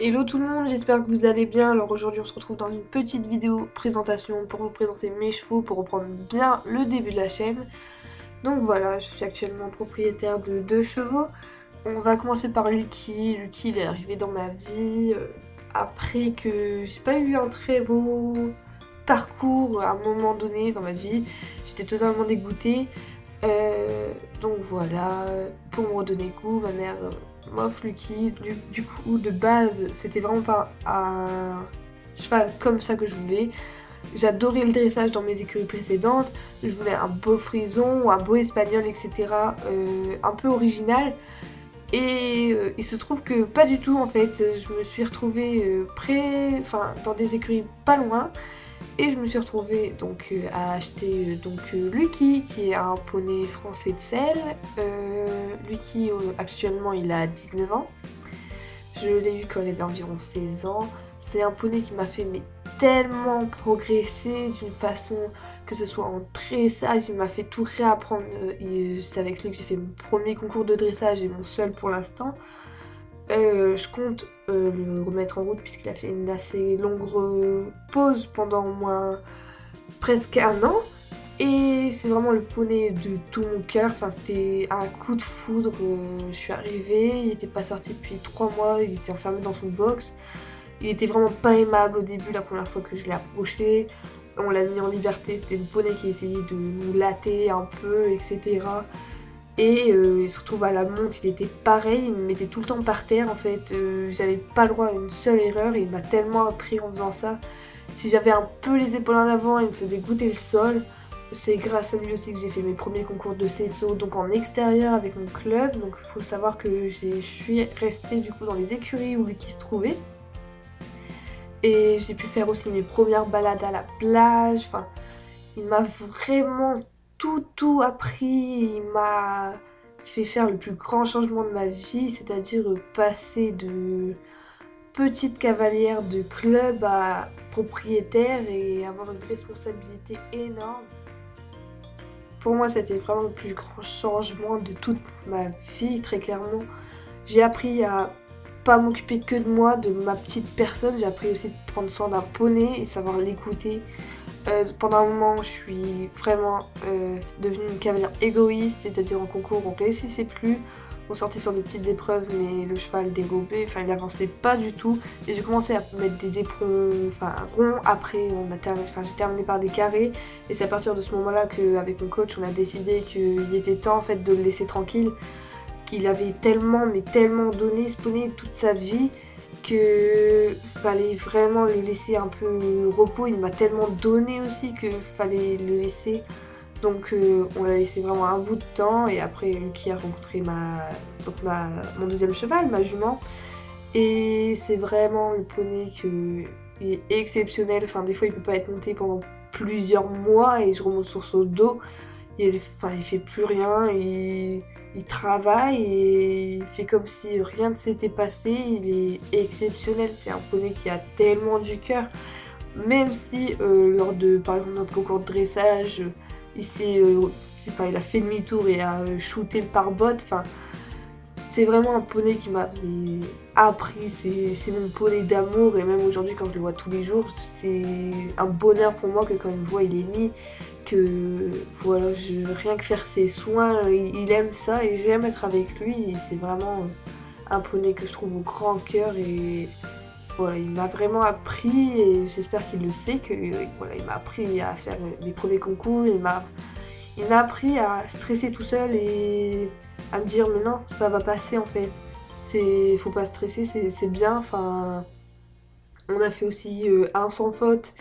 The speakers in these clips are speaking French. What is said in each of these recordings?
Hello tout le monde, j'espère que vous allez bien. Alors aujourd'hui on se retrouve dans une petite vidéo présentation pour vous présenter mes chevaux, pour reprendre bien le début de la chaîne. Donc voilà, je suis actuellement propriétaire de 2 chevaux. On va commencer par Lucky. Lucky il est arrivé dans ma vie après que j'ai pas eu un très beau parcours à un moment donné dans ma vie. J'étais totalement dégoûtée. Donc voilà, pour me redonner goût, ma mère m'offre Lucky. Du coup, de base, c'était vraiment pas un cheval comme ça que je voulais. J'adorais le dressage dans mes écuries précédentes. Je voulais un beau frison, un beau espagnol, etc. Un peu original. Et il se trouve que pas du tout en fait. Je me suis retrouvée dans des écuries pas loin. Et je me suis retrouvée donc à acheter Lucky, qui est un poney français de selle. Lucky actuellement il a 19 ans. Je l'ai eu quand il avait environ 16 ans. C'est un poney qui m'a fait tellement progresser d'une façon, que ce soit en dressage, il m'a fait tout réapprendre. C'est avec lui que j'ai fait mon premier concours de dressage et mon seul pour l'instant. Je compte le remettre en route puisqu'il a fait une assez longue pause pendant au moins presque 1 an. Et c'est vraiment le poney de tout mon cœur. Enfin, c'était un coup de foudre. Je suis arrivée, il n'était pas sorti depuis 3 mois, il était enfermé dans son box. Il était vraiment pas aimable au début, la première fois que je l'ai approché. On l'a mis en liberté, c'était le poney qui essayait de nous latter un peu, etc. Et il se retrouve à la monte, il était pareil, il me mettait tout le temps par terre en fait. J'avais pas le droit à une seule erreur et il m'a tellement appris en faisant ça. Si j'avais un peu les épaules en avant, il me faisait goûter le sol. C'est grâce à lui aussi que j'ai fait mes premiers concours de CSO, donc en extérieur avec mon club. Donc il faut savoir que je suis restée du coup dans les écuries où Lucky se trouvait. Et j'ai pu faire aussi mes premières balades à la plage. Enfin, il m'a vraiment tout appris. Il m'a fait faire le plus grand changement de ma vie, c'est-à-dire passer de petite cavalière de club à propriétaire et avoir une responsabilité énorme. Pour moi, c'était vraiment le plus grand changement de toute ma vie, très clairement. J'ai appris à pas m'occuper que de moi, de ma petite personne. J'ai appris aussi de prendre soin d'un poney et savoir l'écouter. Pendant un moment, je suis vraiment devenue une cavalière égoïste, c'est-à-dire en concours, on réussissait plus. On sortait sur des petites épreuves, mais le cheval dérobait, enfin il avançait pas du tout. Et j'ai commencé à mettre des éperons, ronds. Après, j'ai terminé par des carrés. Et c'est à partir de ce moment-là qu'avec mon coach, on a décidé qu'il était temps en fait de le laisser tranquille. Qu'il avait tellement donné ce poney toute sa vie que fallait vraiment le laisser un peu repos. Il m'a tellement donné aussi que fallait le laisser. Donc on l'a laissé vraiment un bout de temps et après Lucky a rencontré mon deuxième cheval, ma jument. Et c'est vraiment le poney qui est exceptionnel. Enfin des fois il peut pas être monté pendant plusieurs mois et je remonte sur son dos. Il fait plus rien, il travaille et il fait comme si rien ne s'était passé. Il est exceptionnel, c'est un poney qui a tellement du cœur. Même si lors de par exemple notre concours de dressage, il a fait demi-tour et a shooté le pare-botte. Enfin, c'est vraiment un poney qui m'a appris, c'est mon poney d'amour et même aujourd'hui quand je le vois tous les jours, c'est un bonheur pour moi que quand il me voit il est mis, que voilà, rien que faire ses soins, il aime ça et j'aime être avec lui et c'est vraiment un poney que je trouve au grand cœur et voilà, il m'a vraiment appris et j'espère qu'il le sait que voilà, il m'a appris à faire mes premiers concours, il m'a appris à stresser tout seul et à me dire mais non, ça va passer en fait. Faut pas stresser, c'est bien. Enfin, on a fait aussi un sans faute,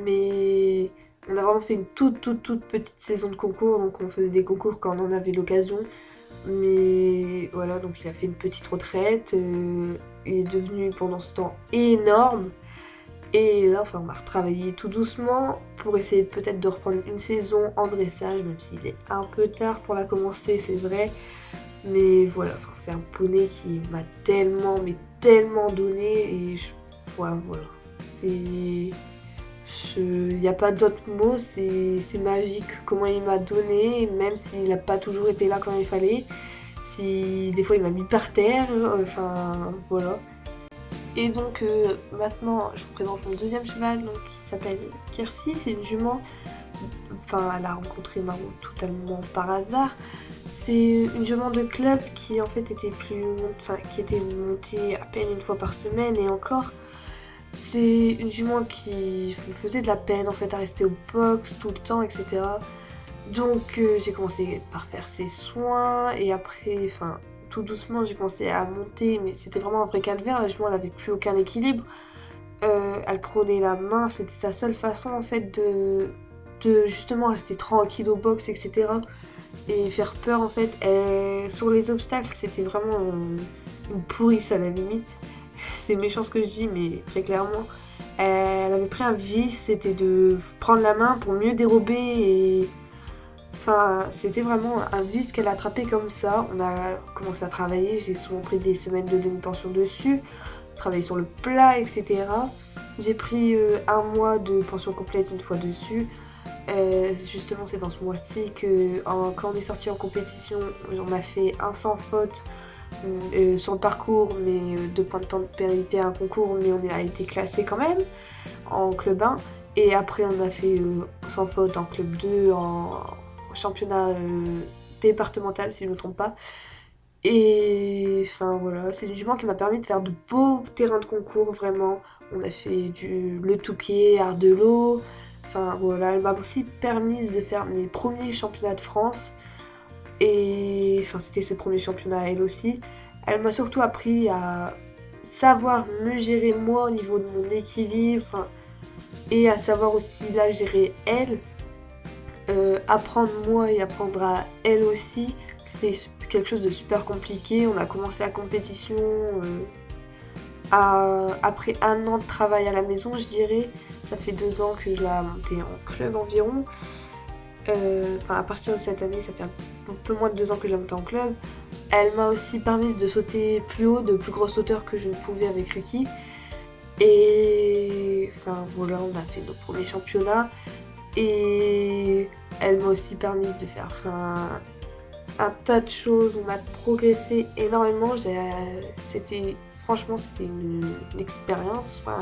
mais on a vraiment fait une toute petite saison de concours, donc on faisait des concours quand on en avait l'occasion. Mais voilà, donc il a fait une petite retraite, il est devenu pendant ce temps énorme. Et là, enfin, on va retravailler tout doucement pour essayer peut-être de reprendre une saison en dressage, même s'il est un peu tard pour la commencer, c'est vrai. Mais voilà, enfin, c'est un poney qui m'a tellement donné et voilà. Il n'y a pas d'autre mot, c'est magique comment il m'a donné, même s'il n'a pas toujours été là quand il fallait. Si des fois il m'a mis par terre, enfin voilà. Et donc maintenant je vous présente mon deuxième cheval donc, qui s'appelle Kirsi, c'est une jument, enfin elle a rencontré Marou totalement par hasard. C'est une jument de club qui en fait était qui était montée à peine une fois par semaine et encore. C'est une jument qui me faisait de la peine en fait à rester au box tout le temps, etc. Donc j'ai commencé par faire ses soins et après, enfin tout doucement j'ai commencé à monter, mais c'était vraiment un vrai calvaire. La jument elle avait plus aucun équilibre. Elle prenait la main, c'était sa seule façon en fait de justement rester tranquille au box, etc. Et faire peur en fait. Sur les obstacles c'était vraiment une pourrisse à la limite. C'est méchant ce que je dis, mais très clairement. Elle avait pris un vice, c'était de prendre la main pour mieux dérober et... Enfin, c'était vraiment un vice qu'elle a attrapé comme ça. On a commencé à travailler, j'ai souvent pris des semaines de demi-pension dessus, travaillé sur le plat, etc. J'ai pris un mois de pension complète une fois dessus. Justement, c'est dans ce mois-ci que quand on est sorti en compétition, on a fait un sans faute sur le parcours, mais 2 points de temps de pénalité à un concours, mais on a été classé quand même en club 1. Et après, on a fait sans faute en club 2, en championnat départemental, si je ne me trompe pas. Et enfin voilà, c'est une jument qui m'a permis de faire de beaux terrains de concours, vraiment. On a fait Le Touquet, Ardelot. Enfin voilà, elle m'a aussi permis de faire mes premiers championnats de France. Et enfin, c'était ses premiers championnats à elle aussi. Elle m'a surtout appris à savoir me gérer moi au niveau de mon équilibre, enfin, et à savoir aussi la gérer elle. Apprendre moi et apprendre à elle aussi, c'était quelque chose de super compliqué. On a commencé la compétition après 1 an de travail à la maison, je dirais. Ça fait 2 ans que je l'ai montée en club environ. Enfin, à partir de cette année, ça fait un peu moins de 2 ans que je l'ai montée en club. Elle m'a aussi permis de sauter plus haut, de plus grosses hauteurs que je ne pouvais avec Lucky. Et enfin voilà, on a fait nos premiers championnats. Et elle m'a aussi permis de faire un tas de choses. On a progressé énormément. Franchement, c'était une expérience. Enfin,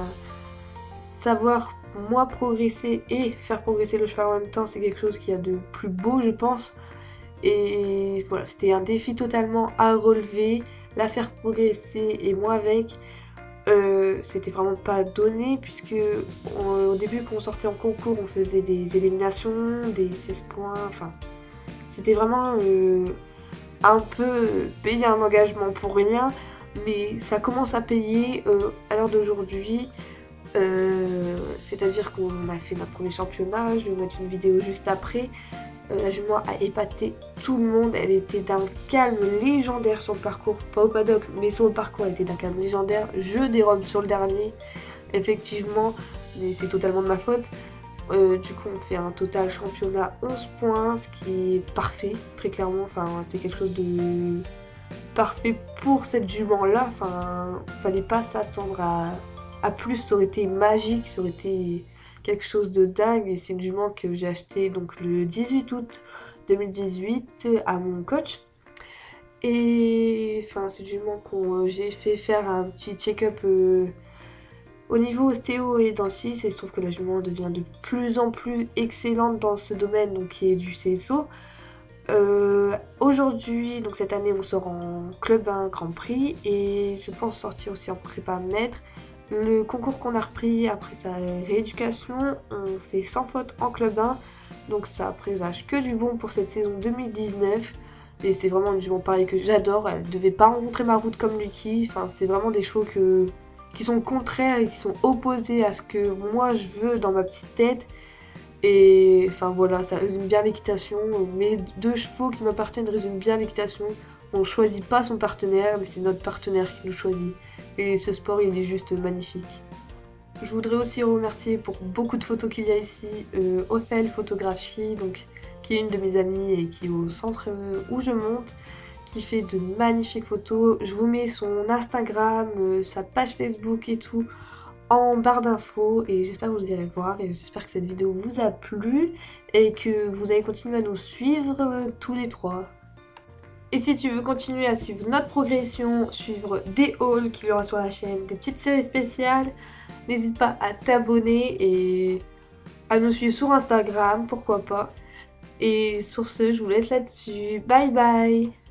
savoir moi progresser et faire progresser le cheval en même temps, c'est quelque chose qu'il y a de plus beau, je pense. Et voilà, c'était un défi totalement à relever, la faire progresser et moi avec. C'était vraiment pas donné puisque au début quand on sortait en concours on faisait des éliminations, des 16 points, enfin c'était vraiment un peu payer un engagement pour rien, mais ça commence à payer à l'heure d'aujourd'hui. C'est-à-dire qu'on a fait notre premier championnat, je vais mettre une vidéo juste après. La jument a épaté tout le monde, elle était d'un calme légendaire sur le parcours, pas au paddock, mais sur le parcours elle était d'un calme légendaire. Je dérobe sur le dernier, effectivement, mais c'est totalement de ma faute. Du coup on fait un total championnat 11 points, ce qui est parfait, très clairement, enfin c'est quelque chose de parfait pour cette jument là, enfin fallait pas s'attendre à plus, ça aurait été magique, ça aurait été quelque chose de dingue. Et c'est une jument que j'ai achetée donc le 18 août 2018 à mon coach. Et enfin c'est une jument que j'ai fait faire un petit check-up au niveau ostéo et dentiste, et il se trouve que la jument devient de plus en plus excellente dans ce domaine, donc qui est du CSO. Aujourd'hui, donc cette année on sort en club 1 Grand Prix et je pense sortir aussi en prépa maître. Le concours qu'on a repris après sa rééducation, on fait sans faute en club 1, donc ça présage que du bon pour cette saison 2019. Et c'est vraiment une jument pareille que j'adore, elle devait pas rencontrer ma route comme Lucky, enfin c'est vraiment des chevaux qui sont contraires et qui sont opposés à ce que moi je veux dans ma petite tête. Et enfin voilà, ça résume bien l'équitation. Mes 2 chevaux qui m'appartiennent résument bien l'équitation. On choisit pas son partenaire, mais c'est notre partenaire qui nous choisit. Et ce sport, il est juste magnifique. Je voudrais aussi remercier pour beaucoup de photos qu'il y a ici, Ophel Photographie, donc, qui est une de mes amies et qui est au centre où je monte, qui fait de magnifiques photos. Je vous mets son Instagram, sa page Facebook et tout en barre d'infos et j'espère que vous irez voir et j'espère que cette vidéo vous a plu et que vous allez continuer à nous suivre tous les trois. Et si tu veux continuer à suivre notre progression, suivre des hauls qu'il y aura sur la chaîne, des petites séries spéciales, n'hésite pas à t'abonner et à nous suivre sur Instagram, pourquoi pas. Et sur ce, je vous laisse là-dessus. Bye bye!